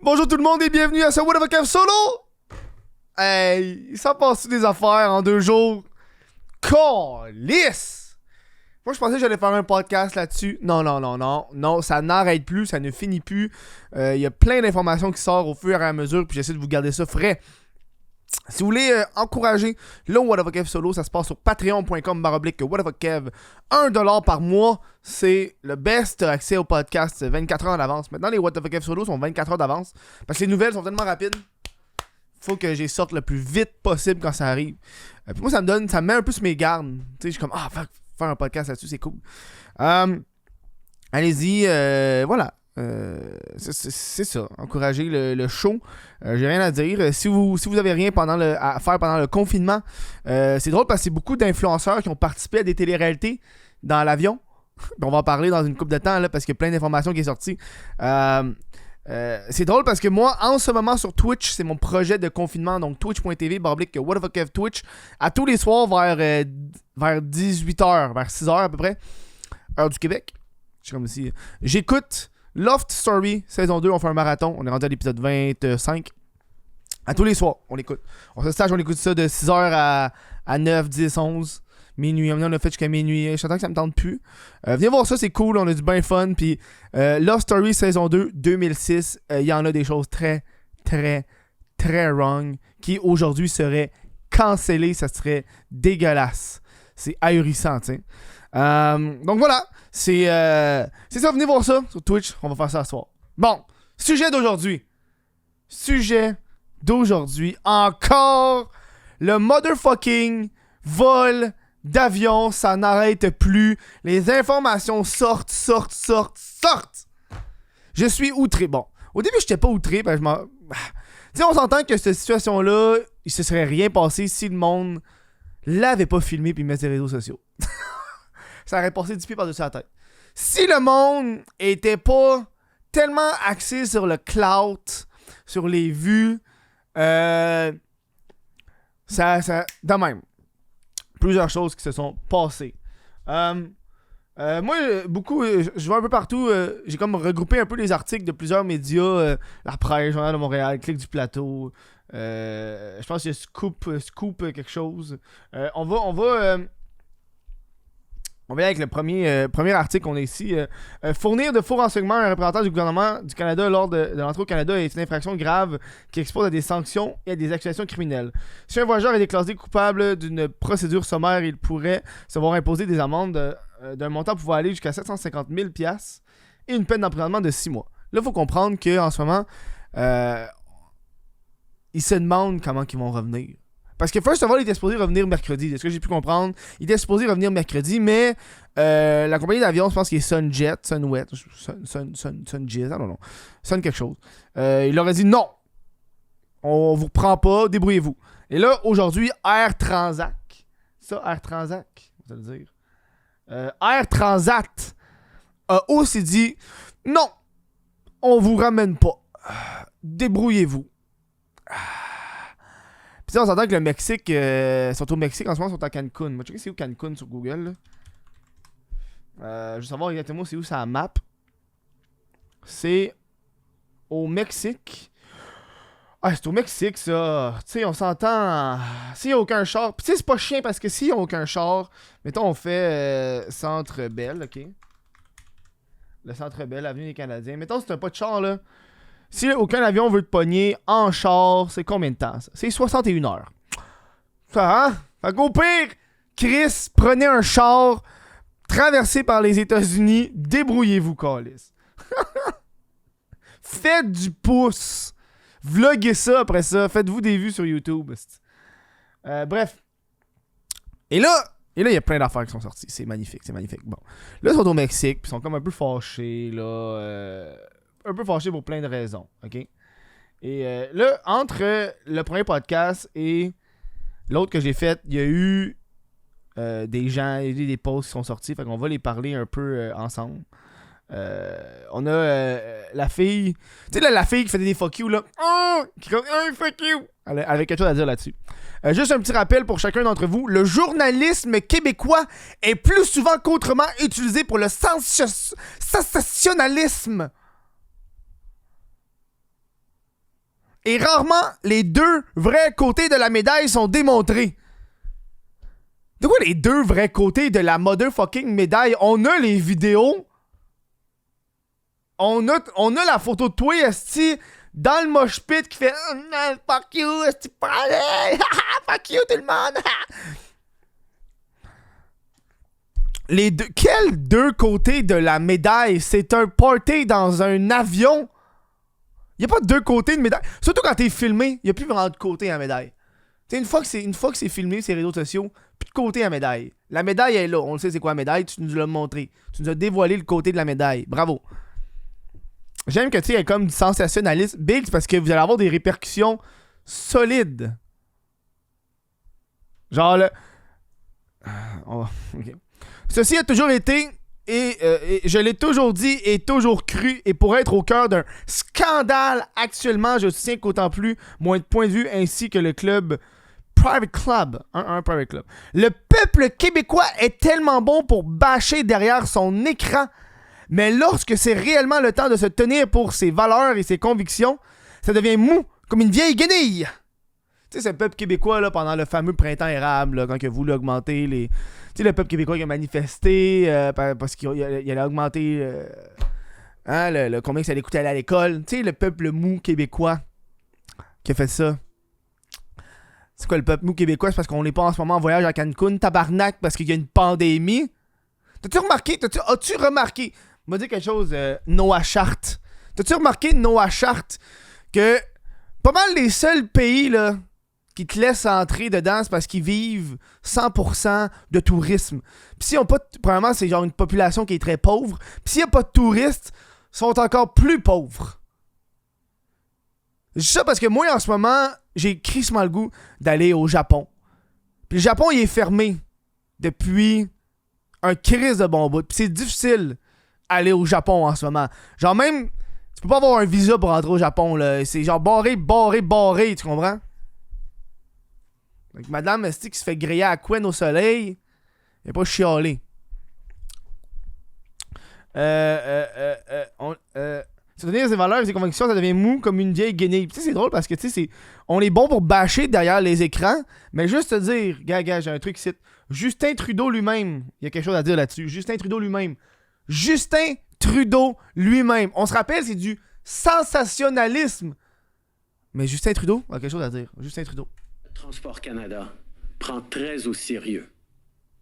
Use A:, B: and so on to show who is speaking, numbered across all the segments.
A: Bonjour tout le monde et bienvenue à ce What the Fuck Solo! Hey, ça passe des affaires en 2 jours. Calisse! Moi, je pensais que j'allais faire un podcast là-dessus. Non, ça n'arrête plus, ça ne finit plus. Il y a plein d'informations qui sortent au fur et à mesure, puis j'essaie de vous garder ça frais. Si vous voulez encourager le What the Fuck Kev Solo, ça se passe sur patreon.com/whatthefuckkev. $1 par mois, c'est le best accès au podcast 24 heures d'avance. Maintenant, les What the Fuck Kev Solo sont 24 heures d'avance parce que les nouvelles sont tellement rapides. Faut que j'y sorte le plus vite possible quand ça arrive. Puis moi, ça me met un peu sur mes gardes. Tu sais, je suis comme, faire un podcast là-dessus, c'est cool. Allez-y, voilà. C'est ça, encourager le show. J'ai rien à dire. Si vous avez rien à faire pendant le confinement, c'est drôle parce que c'est beaucoup d'influenceurs qui ont participé à des téléréalités dans l'avion. On va en parler dans une couple de temps là, parce qu'il y a plein d'informations qui est sorties. C'est drôle parce que moi, en ce moment sur Twitch, c'est mon projet de confinement, donc twitch.tv/WhatTheFuckKev Twitch, à tous les soirs vers 18h, vers 6h à peu près, heure du Québec. Je suis comme ici. J'écoute Loft Story, saison 2, on fait un marathon. On est rendu à l'épisode 25. À tous les soirs, on l'écoute. On se stage, on écoute ça de 6h à 9, 10, 11, minuit. On a fait jusqu'à minuit. Je t'entends que ça me tente plus. Viens voir ça, c'est cool. On a du bien fun. Puis Loft Story, saison 2, 2006. Il y en a des choses très, très, très wrong qui aujourd'hui seraient cancellées. Ça serait dégueulasse. C'est ahurissant, tu sais. Donc voilà, c'est ça, venez voir ça sur Twitch, on va faire ça ce soir. Bon, sujet d'aujourd'hui, encore le motherfucking vol d'avion, ça n'arrête plus, les informations sortent. Je suis outré. Bon, au début j'étais pas outré, parce que tu sais, on s'entend que cette situation-là, il se serait rien passé si le monde l'avait pas filmé puis mis sur les réseaux sociaux. Ça aurait passé 10 pieds par-dessus la tête. Si le monde était pas tellement axé sur le clout, sur les vues, ça de même. Plusieurs choses qui se sont passées. Moi, beaucoup, je vais un peu partout. J'ai comme regroupé un peu les articles de plusieurs médias. La Presse, Journal de Montréal, Clic du Plateau. Je pense qu'il y a Scoop quelque chose. On va y aller avec le premier article qu'on a ici. Fournir de faux renseignements à un représentant du gouvernement du Canada lors de l'entrée au Canada est une infraction grave qui expose à des sanctions et à des accusations criminelles. Si un voyageur est déclaré coupable d'une procédure sommaire, il pourrait se voir imposer des amendes d'un montant pouvant aller jusqu'à 750 000 $ et une peine d'emprisonnement de 6 mois. Là, il faut comprendre qu'en ce moment, ils se demandent comment ils vont revenir. Parce que First of All, il était supposé revenir mercredi. C'est ce que j'ai pu comprendre. Il était supposé revenir mercredi, mais la compagnie d'avion, je pense qu'il est Sunjet, Sunwet, Sunjet, non. Sun quelque chose. Il leur a dit non. On vous reprend pas, débrouillez-vous. Et là, aujourd'hui, Air Transat. Ça, Air Transat, vous allez le dire. Air Transat a aussi dit non, on vous ramène pas. Débrouillez-vous. Puis on s'entend que le Mexique, sont au Mexique en ce moment, sont à Cancun. Moi, checker c'est où Cancun sur Google. Je veux savoir exactement c'est où ça map. C'est au Mexique. Ah, c'est au Mexique ça. Tu sais, on s'entend. S'il n'y a aucun char. Puis tu sais, c'est pas chiant parce que s'il n'y a aucun char, mettons, on fait Centre Bell, ok. Le Centre Bell, Avenue des Canadiens. Mettons, si t'as pas de char là. Si aucun avion veut te pogner en char, c'est combien de temps ça? C'est 61 heures. Ça, hein? Fait qu'au pire, Chris, prenez un char, traversez par les États-Unis, débrouillez-vous, câlisse. Faites du pouce. Vloguez ça après ça. Faites-vous des vues sur YouTube. Bref. Et là, il y a plein d'affaires qui sont sorties. C'est magnifique. Bon. Là, ils sont au Mexique, puis ils sont comme un peu fâchés, là. Un peu fâché pour plein de raisons, ok? Et là, entre le premier podcast et l'autre que j'ai fait, il y a eu des gens, il y a eu des posts qui sont sortis, fait qu'on va les parler un peu ensemble. On a la fille, tu sais là, la fille qui faisait des fuck you là, qui comme fuck you, elle avait quelque chose à dire là-dessus. Juste un petit rappel pour chacun d'entre vous, le journalisme québécois est plus souvent qu'autrement utilisé pour le sensationnalisme. Et rarement, les deux vrais côtés de la médaille sont démontrés. De quoi les deux vrais côtés de la motherfucking médaille? On a les vidéos. On a la photo de toi, esti, dans le mosh pit qui fait fuck you, esti, fuck you tout le monde. Quels deux côtés de la médaille? C'est un party dans un avion. Il n'y a pas deux côtés de médaille. Surtout quand t'es filmé, il n'y a plus vraiment de côté à la médaille. T'sais, une fois que c'est filmé, ces réseaux sociaux, plus de côté à la médaille. La médaille est là. On le sait c'est quoi la médaille. Tu nous l'as montré. Tu nous as dévoilé le côté de la médaille. Bravo. J'aime que tu sais, comme sensationnaliste. Big, c'est parce que vous allez avoir des répercussions solides. Genre le... ok. Ceci a toujours été, et je l'ai toujours dit et toujours cru, et pour être au cœur d'un scandale actuellement, je soutiens qu'autant plus, moins de point de vue, ainsi que le club Private Club. Un Private Club. Le peuple québécois est tellement bon pour bâcher derrière son écran, mais lorsque c'est réellement le temps de se tenir pour ses valeurs et ses convictions, ça devient mou, comme une vieille guenille. Tu sais, c'est le peuple québécois, là, pendant le fameux printemps érable, là, quand il a voulu augmenter les... Tu sais, le peuple québécois qui a manifesté parce qu'il allait augmenter combien ça allait coûter aller à l'école. Tu sais, le peuple mou québécois qui a fait ça. C'est quoi le peuple mou québécois? C'est parce qu'on n'est pas en ce moment en voyage à Cancun, tabarnak, parce qu'il y a une pandémie. As-tu remarqué? M'a dit quelque chose, Noah Chart. T'as-tu remarqué, Noah Chart, que pas mal les seuls pays, là, qui te laissent entrer dedans, c'est parce qu'ils vivent 100% de tourisme. Puis s'ils ont pas... Premièrement, c'est genre une population qui est très pauvre. Puis s'il n'y a pas de touristes, ils sont encore plus pauvres. Je dis ça parce que moi, en ce moment, j'ai crissement le goût d'aller au Japon. Puis le Japon, il est fermé depuis un crise de bon bout. Puis c'est difficile aller au Japon en ce moment. Genre même, tu peux pas avoir un visa pour rentrer au Japon, là. C'est genre barré, tu comprends? Donc, Madame Esti qui se fait griller à Quen au soleil, elle est pas chialée. Se tenir ses valeurs et ses convictions, ça devient mou comme une vieille guenille. Tu sais, c'est drôle parce que, tu sais, on est bon pour bâcher derrière les écrans, mais juste te dire, gars, j'ai un truc ici. Justin Trudeau lui-même, il y a quelque chose à dire là-dessus. Justin Trudeau lui-même. On se rappelle, c'est du sensationnalisme. Mais Justin Trudeau a quelque chose à dire. Justin Trudeau.
B: Transport Canada prend très au sérieux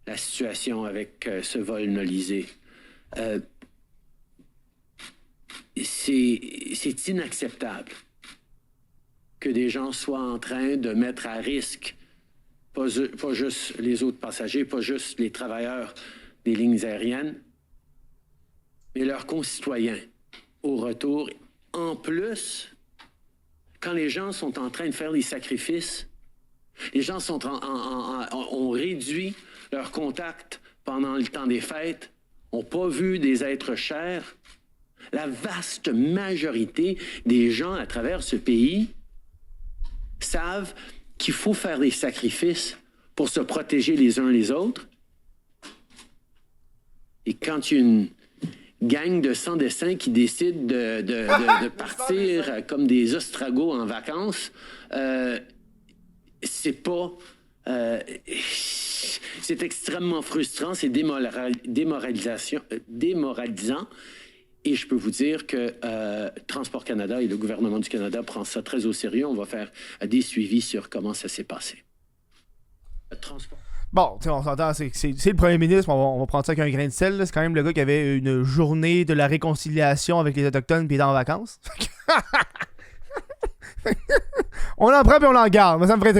B: la situation avec ce vol nolisé. C'est inacceptable que des gens soient en train de mettre à risque pas juste les autres passagers, pas juste les travailleurs des lignes aériennes, mais leurs concitoyens au retour. En plus, quand les gens sont en train de faire des sacrifices, les gens ont réduit leurs contacts pendant le temps des fêtes, n'ont pas vu des êtres chers. La vaste majorité des gens à travers ce pays savent qu'il faut faire des sacrifices pour se protéger les uns les autres. Et quand il y a une gang de sans-dessin qui décide de partir comme des ostragos en vacances, c'est pas... c'est extrêmement frustrant, c'est démoralisant. Et je peux vous dire que Transport Canada et le gouvernement du Canada prend ça très au sérieux. On va faire des suivis sur comment ça s'est passé.
A: Bon, on s'entend, c'est le premier ministre, on va prendre ça avec un grain de sel. C'est quand même le gars qui avait une journée de la réconciliation avec les Autochtones puis il est en vacances. On en prend puis on l'en garde. Mais ça me ferait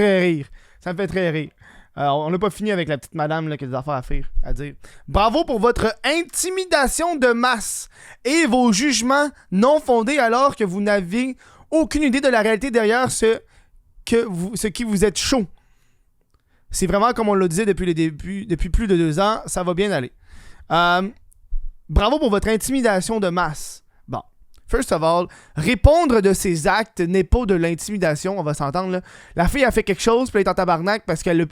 A: très rire. On n'a pas fini avec la petite madame là, qui a des affaires à dire. Bravo pour votre intimidation de masse et vos jugements non fondés alors que vous n'avez aucune idée de la réalité derrière ce qui vous êtes chaud. C'est vraiment comme on le disait depuis le début, depuis plus de 2 ans, ça va bien aller. Bravo pour votre intimidation de masse. Bon, first of all, répondre de ses actes n'est pas de l'intimidation, on va s'entendre là. La fille a fait quelque chose, puis elle est en tabarnak parce qu'elle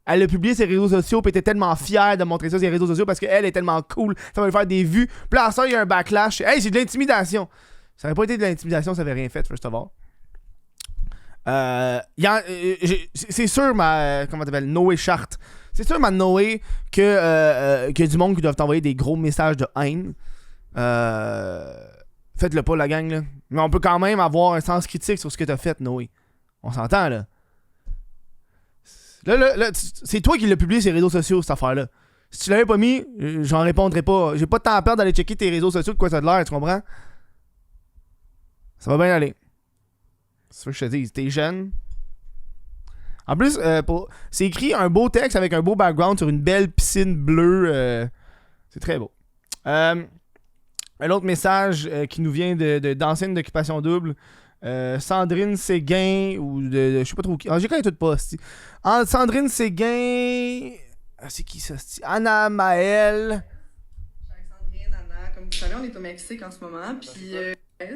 A: a publié ses réseaux sociaux, puis elle était tellement fière de montrer ça sur ses réseaux sociaux parce qu'elle est tellement cool, ça va lui faire des vues. Puis là, ça, il y a un backlash. Hey, c'est de l'intimidation. Ça n'aurait pas été de l'intimidation, ça n'avait rien fait, first of all. C'est sûr, comment t'appelles, Noé Chart. C'est sûr, Noé, qu'il y a du monde qui doivent t'envoyer des gros messages de haine. Faites-le pas, la gang, là. Mais on peut quand même avoir un sens critique sur ce que t'as fait, Noé. On s'entend, là. Là, c'est toi qui l'as publié sur les réseaux sociaux, cette affaire-là. Si tu l'avais pas mis, j'en répondrais pas. J'ai pas de temps à perdre d'aller checker tes réseaux sociaux de quoi ça a de l'air, tu comprends? Ça va bien aller. C'est ce que je te dis. T'es jeune. En plus, c'est écrit un beau texte avec un beau background sur une belle piscine bleue. C'est très beau. Un autre message qui nous vient d'ancienne d'Occupation Double. Sandrine Séguin ou de je sais pas trop qui. J'ai quand même tout pas. Sandrine Séguin. C'est qui ça? Anna Maëlle.
C: Sandrine, Anna, comme vous savez, on est au Mexique en ce moment. Puis je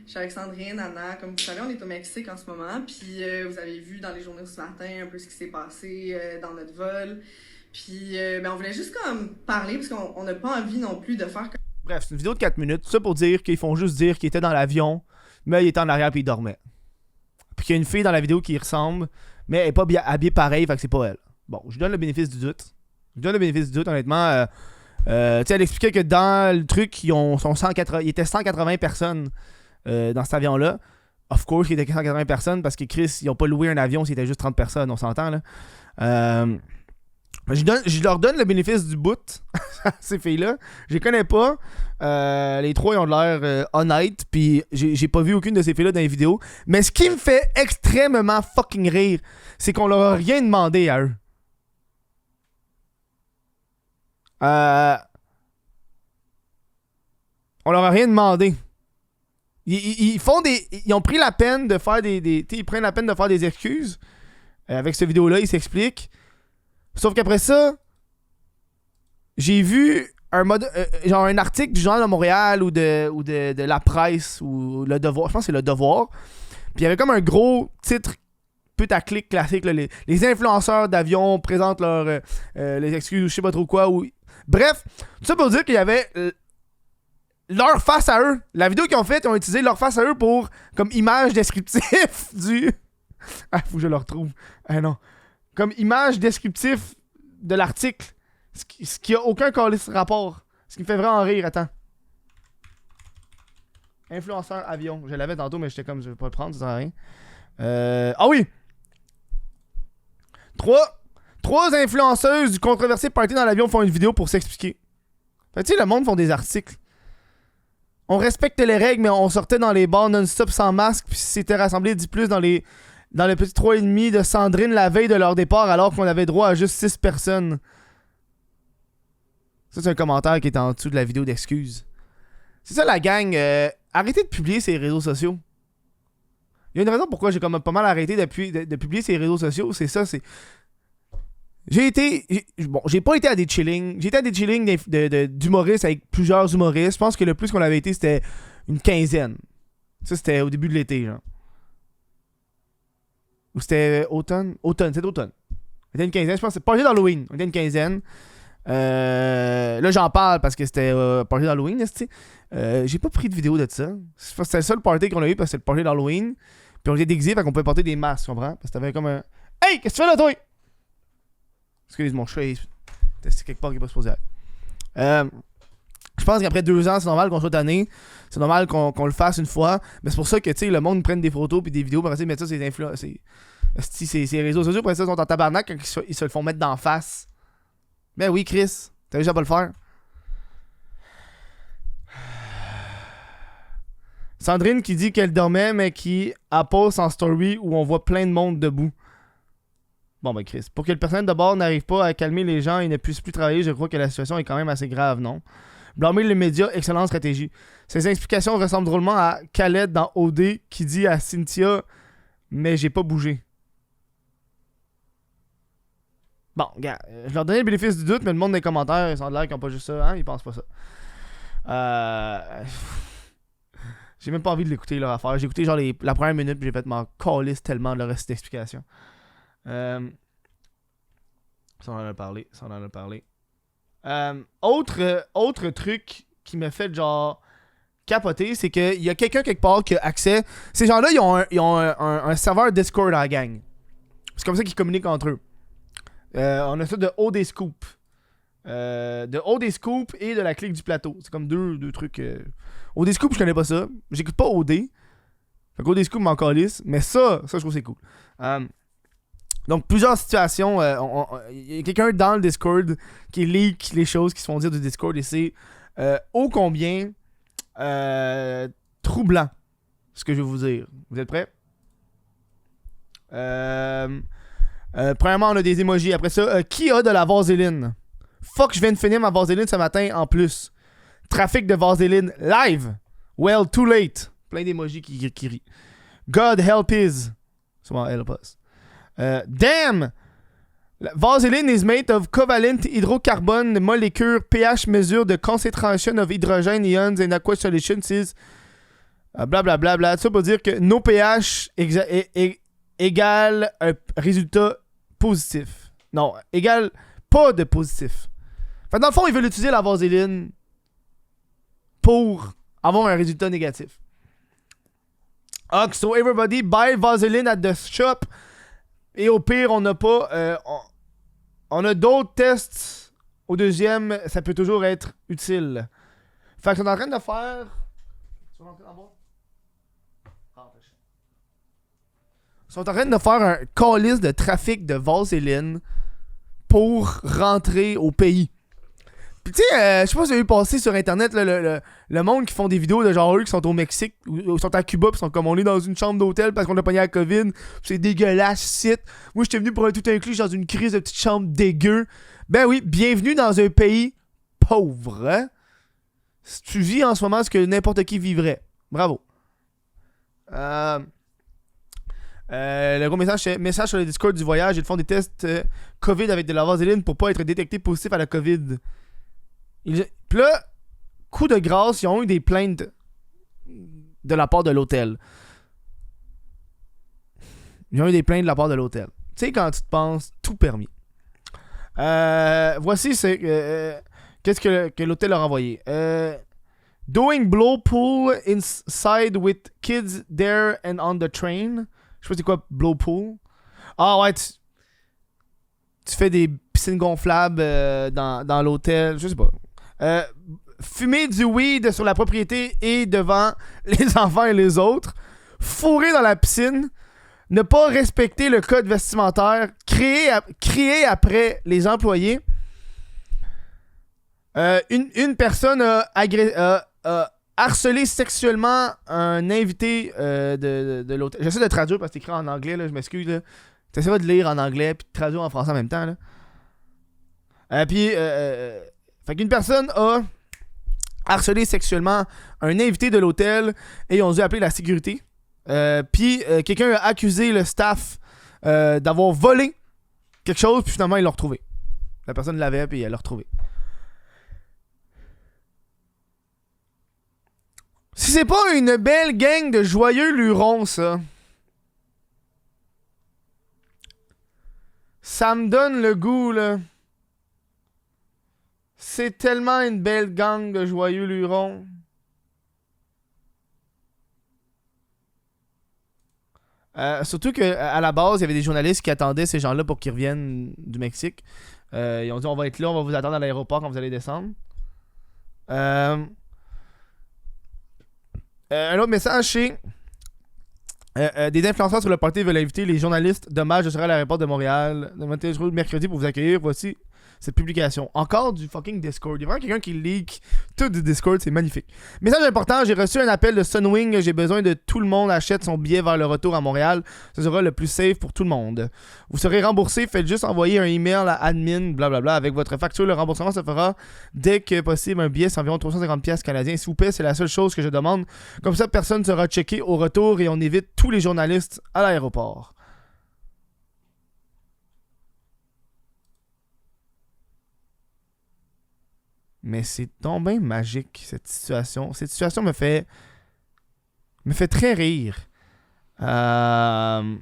C: suis avec Sandrine, Anna, comme vous savez, on est au Mexique en ce moment. Puis vous avez vu dans les journaux ce matin un peu ce qui s'est passé dans notre vol. Puis on voulait juste comme parler parce qu'on n'a pas envie non plus de faire comme...
A: Bref, c'est une vidéo de 4 minutes. Tout ça pour dire qu'ils font juste dire qu'il était dans l'avion, mais il était en arrière puis il dormait. Puis qu'il y a une fille dans la vidéo qui y ressemble, mais elle est pas bien habillée pareil, fait que c'est pas elle. Bon, je donne le bénéfice du doute. Honnêtement. Tu sais, elle expliquait que dans le truc, il était 180 personnes dans cet avion-là. Of course, il était 180 personnes parce que Chris, ils ont pas loué un avion s'il était juste 30 personnes, on s'entend là. Je leur donne le bénéfice du bout à ces filles-là. Je les connais pas. Les trois ils ont de l'air honnêtes. Puis j'ai pas vu aucune de ces filles-là dans les vidéos. Mais ce qui me fait extrêmement fucking rire, c'est qu'on leur a rien demandé à eux. On leur a rien demandé. Ils ont pris la peine de faire ils prennent la peine de faire des excuses. Avec cette vidéo-là, ils s'expliquent. Sauf qu'après ça, j'ai vu genre un article du Journal de Montréal ou de La Presse ou Le Devoir. Je pense que c'est Le Devoir. Puis il y avait comme un gros titre putaclic classique. Là, les influenceurs d'avion présentent les excuses ou je sais pas trop quoi. Bref, tout ça pour dire qu'il y avait leur face à eux. La vidéo qu'ils ont faite, ils ont utilisé leur face à eux pour comme image descriptif du... Ah, faut que je le retrouve. Ah non. Comme image descriptif de l'article. Ce qui a aucun rapport. Ce qui me fait vraiment rire. Attends. Influenceur avion. Je l'avais tantôt, mais j'étais comme, je vais pas le prendre, ça sert à rien. Ah oui! Trois influenceuses du controversé party dans l'avion font une vidéo pour s'expliquer. Fait que tu sais, le monde font des articles. On respecte les règles, mais on sortait dans les bars non-stop sans masque, puis s'était rassemblé 10 plus dans le petit 3,5 de Sandrine la veille de leur départ, alors qu'on avait droit à juste 6 personnes. Ça, c'est un commentaire qui est en dessous de la vidéo d'excuses. C'est ça, la gang. Arrêtez de publier ces réseaux sociaux. Il y a une raison pourquoi j'ai comme pas mal arrêté de publier ces réseaux sociaux. C'est ça, c'est... J'ai pas été à des chillings. J'ai été à des chillings d'humoristes avec plusieurs humoristes. Je pense que le plus qu'on avait été, c'était une quinzaine. Ça, c'était au début de l'été, genre. Ou c'était automne? C'était automne. On était une quinzaine. Je pense que c'était party d'Halloween. On était une quinzaine. Là, j'en parle parce que c'était party d'Halloween. J'ai pas pris de vidéo de ça. C'était le seul party qu'on a eu parce que c'était le party d'Halloween. Puis on était déguisés, fait qu'on pouvait porter des masques, tu comprends? Parce que t'avais comme un... Hey, qu'est-ce que tu fais là, toi? Excuse mon chat, c'est quelque part qui est pas supposé être. Je pense qu'après 2 ans, c'est normal qu'on soit tanné. C'est normal qu'on le fasse une fois. Mais c'est pour ça que, tu sais, le monde prenne des photos puis des vidéos pour essayer de mettre ça sur les influenceurs. Ces réseaux sociaux, pour ça, sont en tabarnak quand ils se le font mettre d'en face. Ben oui, Chris, t'as déjà pas le faire. Sandrine qui dit qu'elle dormait, mais qui poste en story où on voit plein de monde debout. Bon, ben Chris, pour que le personnel de bord n'arrive pas à calmer les gens et ne puisse plus travailler, je crois que la situation est quand même assez grave, non? Blâmer les médias, excellente stratégie. Ces explications ressemblent drôlement à Khaled dans OD qui dit à Cynthia « Mais j'ai pas bougé ». Bon, gars, je leur donnais le bénéfice du doute, mais le monde des commentaires, ils sont de l'air qu'ils ont pas juste ça, hein? Ils pensent pas ça. J'ai même pas envie de l'écouter leur affaire. J'ai écouté genre la première minute puis j'ai fait m'en calisse tellement de le reste d'explication. Ça on en a parlé. Autre truc qui m'a fait genre capoté, c'est qu'il y a quelqu'un quelque part qui a accès. Ces gens-là, ils ont un serveur Discord à la gang. C'est comme ça qu'ils communiquent entre eux. On a ça de OD Scoop. De OD Scoop et de la clique du plateau. C'est comme deux trucs. OD Scoop, je connais pas ça. J'écoute pas OD. Fait qu'OD Scoop m'en calisse. Mais ça, je trouve que c'est cool. Donc, plusieurs situations. Il y a quelqu'un dans le Discord qui leak les choses qui se font dire du Discord et c'est ô combien troublant ce que je vais vous dire. Vous êtes prêts? Premièrement, on a des emojis. Après ça, qui a de la vaseline? Fuck, je viens de finir ma vaseline ce matin en plus. Trafic de vaseline live. Well, too late. Plein d'emojis qui rient. God help us. Souvent help us. Damn! Vaseline is made of covalent hydrocarbon molecule pH mesure de concentration of hydrogen ions in aqueous solutions is blablabla. Bla, ça pour dire que nos pH égale un résultat positif. Non, égale pas de positif. Fait dans le fond, ils veulent utiliser la vaseline pour avoir un résultat négatif. So everybody buy Vaseline at the shop. Et au pire, on n'a pas... on a d'autres tests. Au deuxième, ça peut toujours être utile. Fait qu'ils sont en train de faire... Tu vas rentrer dans le bas? Ils sont en train de faire un calice de trafic de Vaseline pour rentrer au pays. Pis tu sais, je sais pas si vous avez vu passer sur internet là, le monde qui font des vidéos de genre eux qui sont au Mexique ou sont à Cuba pis sont comme on est dans une chambre d'hôtel parce qu'on a pogné la COVID, c'est dégueulasse shit. Moi j'étais venu pour un tout inclus dans une crise de petite chambre dégueu. Ben oui, bienvenue dans un pays pauvre. Hein? Si tu vis en ce moment ce que n'importe qui vivrait. Bravo. Le gros message, c'est message sur le Discord du voyage. Ils font des tests COVID avec de la vaseline pour pas être détecté positif à la COVID. Puis là, coup de grâce, ils ont eu des plaintes de la part de l'hôtel. Ils ont eu des plaintes de la part de l'hôtel. Tu sais, quand tu te penses tout permis. Voici qu'est-ce que l'hôtel a renvoyé. Doing blow pool inside with kids there and on the train. Je sais pas c'est quoi blow pool. Ah ouais, tu fais des piscines gonflables dans l'hôtel. Je sais pas. Fumer du weed sur la propriété et devant les enfants et les autres. Fourrer dans la piscine. Ne pas respecter le code vestimentaire. Crier après les employés. Une personne a harcelé sexuellement un invité de l'hôtel. J'essaie de traduire parce que c'est écrit en anglais, là, je m'excuse. J'essaie de lire en anglais puis de traduire en français en même temps. Là. Fait qu'une personne a harcelé sexuellement un invité de l'hôtel et ils ont dû appeler la sécurité. Puis quelqu'un a accusé le staff d'avoir volé quelque chose puis finalement ils l'ont retrouvé. La personne l'avait puis elle l'a retrouvé. Si c'est pas une belle gang de joyeux lurons, ça me donne le goût, là. C'est tellement une belle gang de joyeux lurons. Surtout qu'à la base, il y avait des journalistes qui attendaient ces gens-là pour qu'ils reviennent du Mexique. Ils ont dit on va être là, on va vous attendre à l'aéroport quand vous allez descendre. Un autre message, c'est des influenceurs sur le party veulent inviter les journalistes. Dommage, je serai à l'aéroport de Montréal mercredi pour vous accueillir. Voici cette publication. Encore du fucking Discord. Il y a vraiment quelqu'un qui leak tout du Discord, c'est magnifique. Message important, j'ai reçu un appel de Sunwing. J'ai besoin de tout le monde achète son billet vers le retour à Montréal. Ce sera le plus safe pour tout le monde. Vous serez remboursé, faites juste envoyer un email à admin, blablabla, avec votre facture. Le remboursement se fera dès que possible. Un billet, c'est environ 350$ canadiens. S'il vous plaît, c'est la seule chose que je demande. Comme ça, personne ne sera checké au retour et on évite tous les journalistes à l'aéroport. Mais c'est donc bien magique, cette situation. Cette situation me fait très rire. Je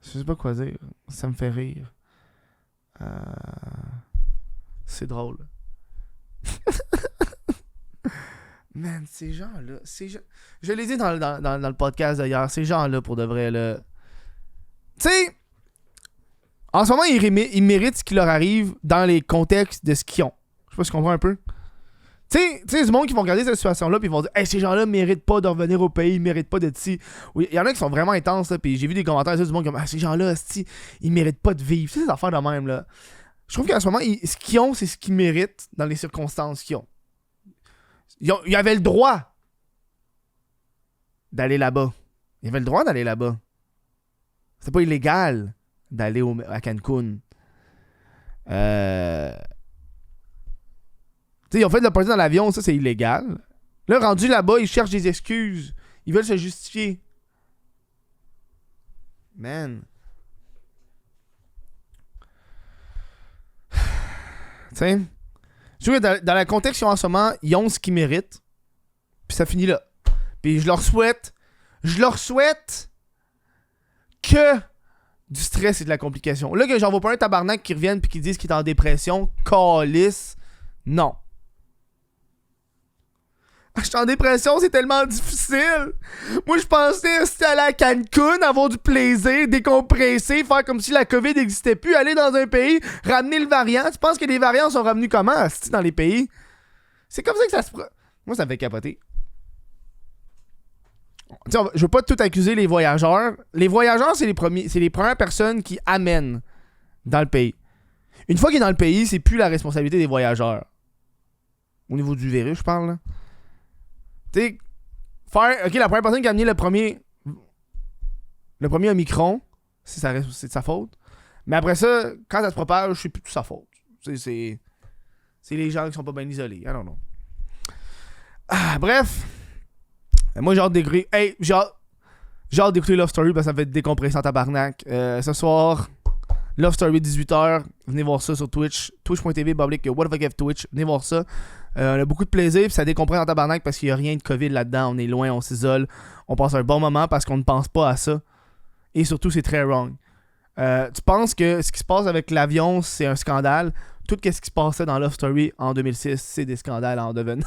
A: sais pas quoi dire. Ça me fait rire. C'est drôle. Man, ces gens-là... Je l'ai dit dans le podcast d'ailleurs, ces gens-là, pour de vrai, là... Tu sais, en ce moment, ils méritent ce qui leur arrive dans les contextes de ce qu'ils ont. Je sais pas si tu comprends un peu. Tu sais, du monde qui vont regarder cette situation-là puis ils vont dire hey, ces gens-là méritent pas de revenir au pays, ils méritent pas d'être ici. Il y en a qui sont vraiment intenses, là, puis j'ai vu des commentaires du monde comme ah, ces gens-là, ils méritent pas de vivre. C'est des affaires de même, là. Je trouve qu'en ce moment, ce qu'ils ont, c'est ce qu'ils méritent dans les circonstances qu'ils ont. Ils avaient le droit d'aller là-bas. Ils avaient le droit d'aller là-bas. C'est pas illégal d'aller à Cancun. Tu sais, ils ont fait de la partie dans l'avion, ça c'est illégal. Là, rendu là-bas, ils cherchent des excuses. Ils veulent se justifier. Man. Tu sais, je trouve que dans le contexte qu'ils ont en ce moment, ils ont ce qu'ils méritent. Puis ça finit là. Puis je leur souhaite que du stress et de la complication. Là, que j'en vois pas un tabarnak qui revienne puis qui disent qu'il est en dépression, calisse, non. Je suis en dépression, c'est tellement difficile. Moi, je pensais rester aller à Cancun, avoir du plaisir, décompresser, faire comme si la COVID n'existait plus, aller dans un pays, ramener le variant. Tu penses que les variants sont revenus comment, asti, dans les pays? C'est comme ça que ça se... Moi, ça me fait capoter. T'sais, je veux pas tout accuser les voyageurs. Les voyageurs, c'est les premières personnes qui amènent dans le pays. Une fois qu'il est dans le pays, c'est plus la responsabilité des voyageurs. Au niveau du virus, je parle, là. Tu sais, ok, la première personne qui a amené le premier Omicron, c'est de sa faute. Mais après ça, quand ça se propage, c'est plus de sa faute. C'est les gens qui sont pas bien isolés. I don't know. Bref. Moi, j'ai hâte d'écouter. Hey, j'ai hâte d'écouter Love Story parce que ça me fait décompresser en tabarnak. Ce soir, Love Story 18h. Venez voir ça sur Twitch. Twitch.tv, Twitch. Venez voir ça. On a beaucoup de plaisir, puis ça décompresse en tabarnak parce qu'il n'y a rien de COVID là-dedans. On est loin, on s'isole. On passe un bon moment parce qu'on ne pense pas à ça. Et surtout, c'est très wrong. Tu penses que ce qui se passe avec l'avion, c'est un scandale. Tout ce qui se passait dans Love Story en 2006, c'est des scandales à en devenir.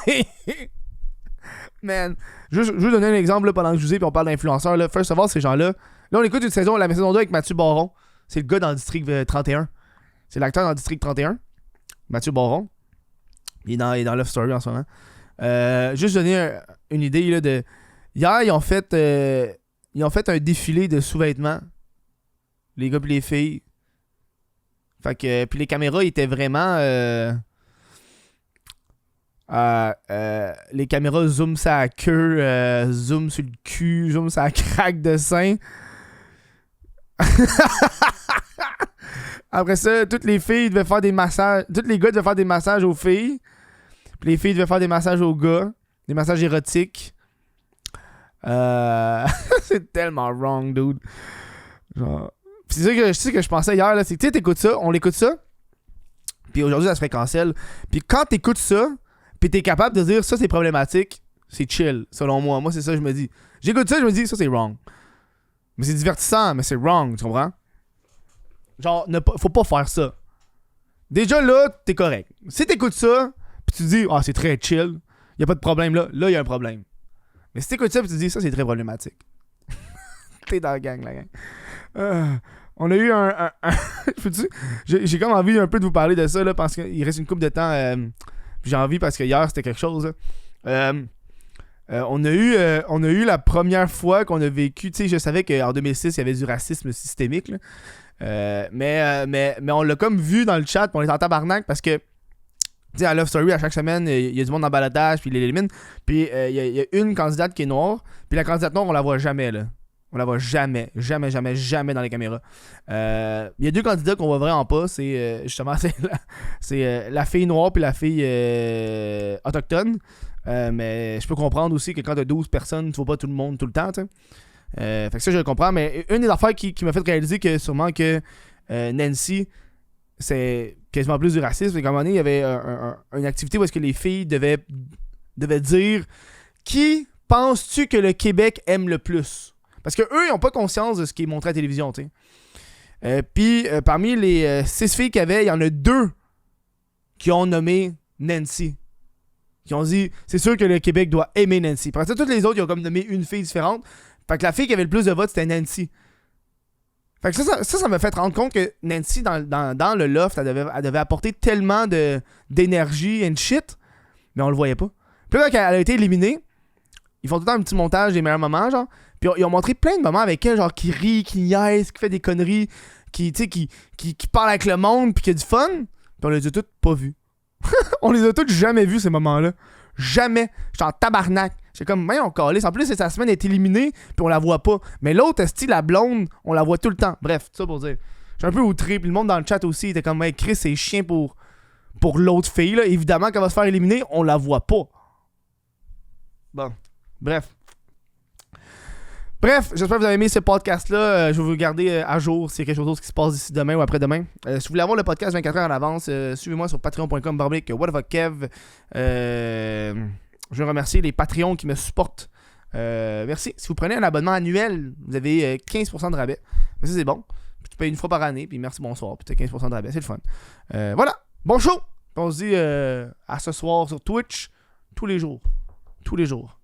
A: Man. Je vais donner un exemple là, pendant que je vous ai, puis on parle d'influenceurs. Là. First of all, ces gens-là. Là, on écoute la saison 2 avec Mathieu Baron. C'est le gars dans le district 31. C'est l'acteur dans le district 31. Mathieu Baron. Il est dans Love Story en ce moment. Juste donner une idée là, de. Hier, ils ont fait un défilé de sous-vêtements. Les gars et les filles. Fait que. Puis les caméras étaient vraiment. Les caméras zoom sur la queue, zoom sur le cul, zoom sur la craque de sein. Après ça, toutes les filles devaient faire des massages. Tous les gars devaient faire des massages aux filles. Puis les filles devaient faire des massages aux gars. Des massages érotiques. C'est tellement wrong, dude. Genre. Puis c'est ça que je pensais hier, là. C'est que tu sais, t'écoutes ça, on l'écoute ça. Puis aujourd'hui, ça se fait cancel. Puis quand t'écoutes ça, puis t'es capable de dire ça, c'est problématique, c'est chill, selon moi. Moi, c'est ça que je me dis. J'écoute ça, je me dis, ça, c'est wrong. Mais c'est divertissant, mais c'est wrong, tu comprends? Genre, faut pas faire ça. Déjà, là, t'es correct. Si t'écoutes ça, pis tu dis, c'est très chill, y a pas de problème là, là, y a un problème. Mais si t'écoutes ça, pis tu dis, ça, c'est très problématique. T'es dans la gang, la gang. On a eu un j'ai comme envie un peu de vous parler de ça, là, parce qu'il reste une couple de temps. J'ai envie parce que hier, c'était quelque chose. On a eu la première fois qu'on a vécu. Tu sais, je savais qu'en 2006, il y avait du racisme systémique. Là. Mais on l'a comme vu dans le chat, puis on est en tabarnak parce que, tu sais, à Love Story, à chaque semaine, il y a du monde en baladage, puis il l'élimine. Puis il y a une candidate qui est noire, puis la candidate noire, on la voit jamais, là. On la voit jamais dans les caméras. Il y a deux candidats qu'on voit vraiment pas. C'est justement c'est la fille noire puis la fille autochtone. Mais je peux comprendre aussi que quand t'as 12 personnes, tu vois pas tout le monde tout le temps. Fait que ça, je le comprends. Mais une des affaires qui m'a fait réaliser que sûrement que Nancy, c'est quasiment plus du racisme. Et qu'à un moment donné, il y avait une activité où est-ce que les filles devaient dire qui penses-tu que le Québec aime le plus? Parce que eux, ils n'ont pas conscience de ce qui est montré à la télévision, tu sais. Puis, parmi les 6 filles qu'il y avait, il y en a 2 qui ont nommé Nancy. Qui ont dit, c'est sûr que le Québec doit aimer Nancy. Après ça, toutes les autres, ils ont comme nommé une fille différente. Fait que la fille qui avait le plus de votes, c'était Nancy. Fait que ça m'a fait rendre compte que Nancy, dans le loft, elle devait apporter tellement d'énergie and shit, mais on le voyait pas. Puis là, quand elle a été éliminée, ils font tout le temps un petit montage des meilleurs moments, genre. Puis ils ont montré plein de moments avec elle, genre, qui rit, qui niaise, qui fait des conneries, qui parle avec le monde, puis qui a du fun. Puis on les a toutes pas vus. On les a toutes jamais vus, ces moments-là. Jamais. J'étais en tabarnak. J'étais comme, on calisse. En plus, sa semaine est éliminée, puis on la voit pas. Mais l'autre, style, la blonde, on la voit tout le temps. Bref, tout ça pour dire. J'étais un peu outré, puis le monde dans le chat aussi était comme, hey, Chris, c'est chien pour l'autre fille, là. Évidemment, quand elle va se faire éliminer, on la voit pas. Bon. Bref, j'espère que vous avez aimé ce podcast-là. Je vais vous garder à jour s'il y a quelque chose d'autre qui se passe d'ici demain ou après-demain. Si vous voulez avoir le podcast 24 heures en avance, suivez-moi sur patreon.com/whatthefuckkev. Je veux remercier les Patreons qui me supportent. Merci. Si vous prenez un abonnement annuel, vous avez 15% de rabais. Mais ça, c'est bon. Puis tu payes une fois par année, puis merci, bonsoir. Puis tu as 15% de rabais. C'est le fun. Voilà. Bon show. On se dit à ce soir sur Twitch tous les jours. Tous les jours.